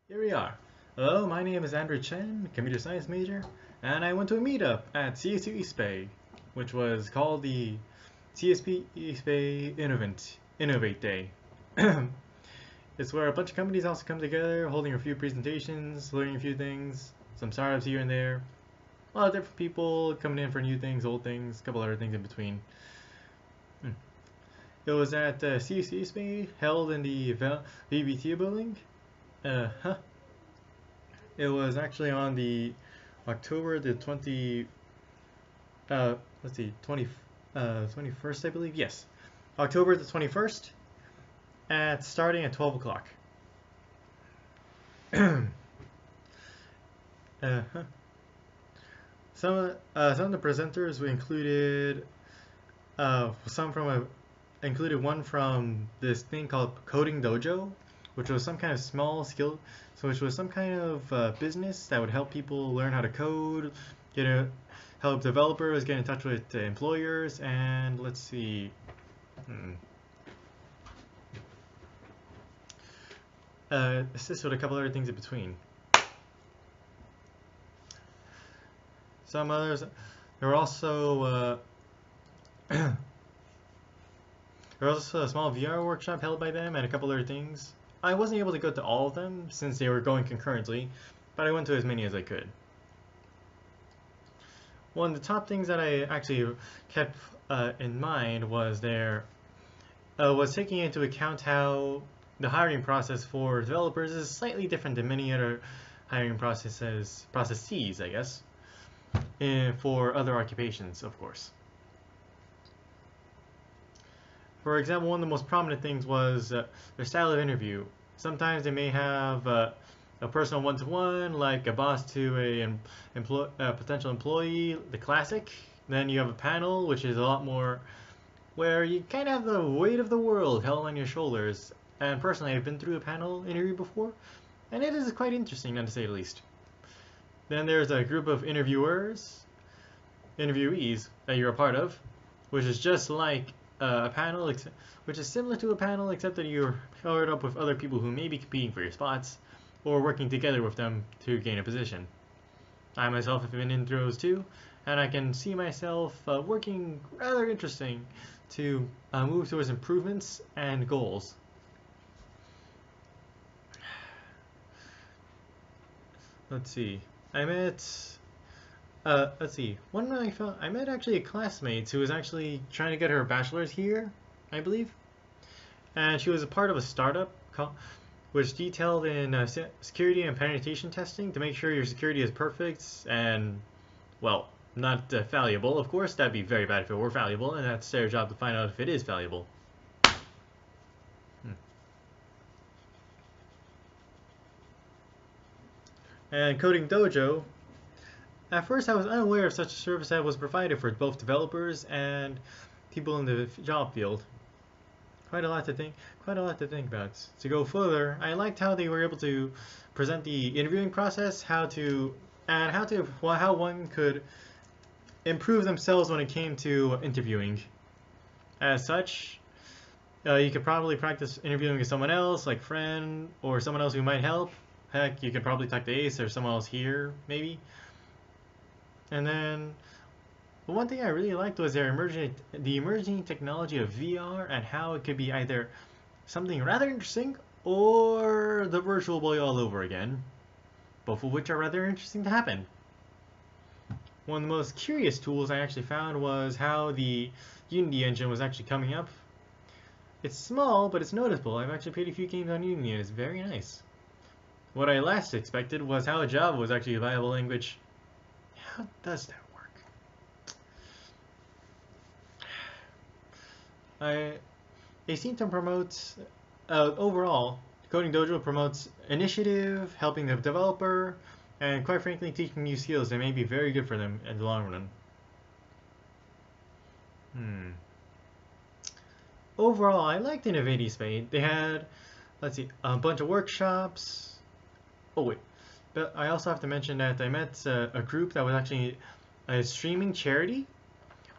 Here we are. Hello, my name is Andrew Chen, computer science major, and I went to a meetup at CSU East Bay, which was called the CSP East Bay Innovate Day. It's where a bunch of companies also come together, holding a few presentations, learning a few things, some startups here and there, a lot of different people coming in for new things, old things, a couple other things in between. Hmm. It was at CSU East Bay, held in the VBT building. Huh. It was actually on the October the 20, let's see, 21st, I believe. Yes, October the 21st, starting at 12 o'clock. uh, some of the presenters we included included one from this thing called Coding Dojo, which was some kind of small skill, so which was some kind of business that would help people learn how to code, help developers get in touch with employers, and let's see, assist with a couple other things in between. Some others, there were also there was also a small VR workshop held by them and a couple other things. I wasn't able to go to all of them since they were going concurrently, but I went to as many as I could. One of the top things that I actually kept in mind was was taking into account how the hiring process for developers is slightly different than many other hiring processes, I guess, for other occupations, of course. For example, one of the most prominent things was their style of interview. Sometimes they may have a personal one-to-one, like a boss to a potential employee, the classic. Then you have a panel, which is a lot more where you kind of have the weight of the world held on your shoulders. And personally, I've been through a panel interview before, and it is quite interesting, to say the least. Then there's a group of interviewees that you're a part of, which is just like a panel, which is similar to a panel, except that you're paired up with other people who may be competing for your spots, or working together with them to gain a position. I myself have been in those too, and I can see myself working rather interesting to move towards improvements and goals. Let's see. I met let's see. One night I met actually a classmate who was actually trying to get her bachelor's here, I believe, and she was a part of a startup which detailed in security and penetration testing to make sure your security is perfect and, well, not fallible. Of course, that'd be very bad if it were fallible, and that's their job to find out if it is fallible. And Coding Dojo, at first I was unaware of such a service that was provided for both developers and people in the job field. Quite a lot to think about. To go further, I liked how they were able to present the interviewing process, how one could improve themselves when it came to interviewing. As such, you could probably practice interviewing with someone else, like friend or someone else who might help. Heck, you could probably talk to Ace or someone else here, maybe. And then the one thing I really liked was the emerging technology of VR and how it could be either something rather interesting or the virtual boy all over again, both of which are rather interesting to happen. One of the most curious tools I actually found was how the Unity engine was actually coming up. It's small, but it's noticeable. I've actually played a few games on Unity and it's very nice. What I last expected was how Java was actually a viable language. How does that work? They seem to promote, overall, Coding Dojo promotes initiative, helping the developer, and quite frankly, teaching new skills that may be very good for them in the long run. Overall, I liked Innovate East Bay. They had, let's see, a bunch of workshops. Oh wait, but I also have to mention that I met a group that was actually a streaming charity,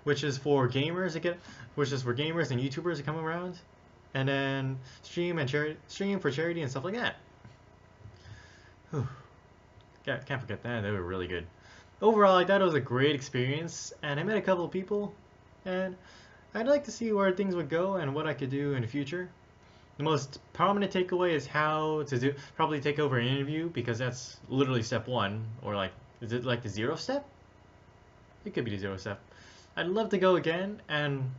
which is for gamers and YouTubers to come around, and then stream for charity and stuff like that. Can't forget that. They were really good. Overall, I thought it was a great experience, and I met a couple of people, and I'd like to see where things would go and what I could do in the future. The most prominent takeaway is how to probably take over an interview, because that's literally step one, or like, is it like the 0 step? It could be the 0 step. I'd love to go again, and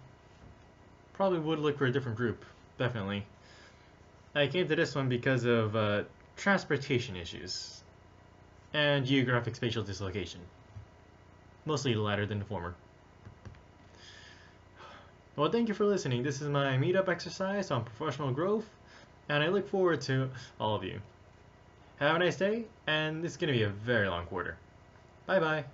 probably would look for a different group, definitely. I came to this one because of transportation issues and geographic spatial dislocation. Mostly the latter than the former. Well, thank you for listening. This is my meetup exercise on professional growth, and I look forward to all of you. Have a nice day, and this is going to be a very long quarter. Bye bye.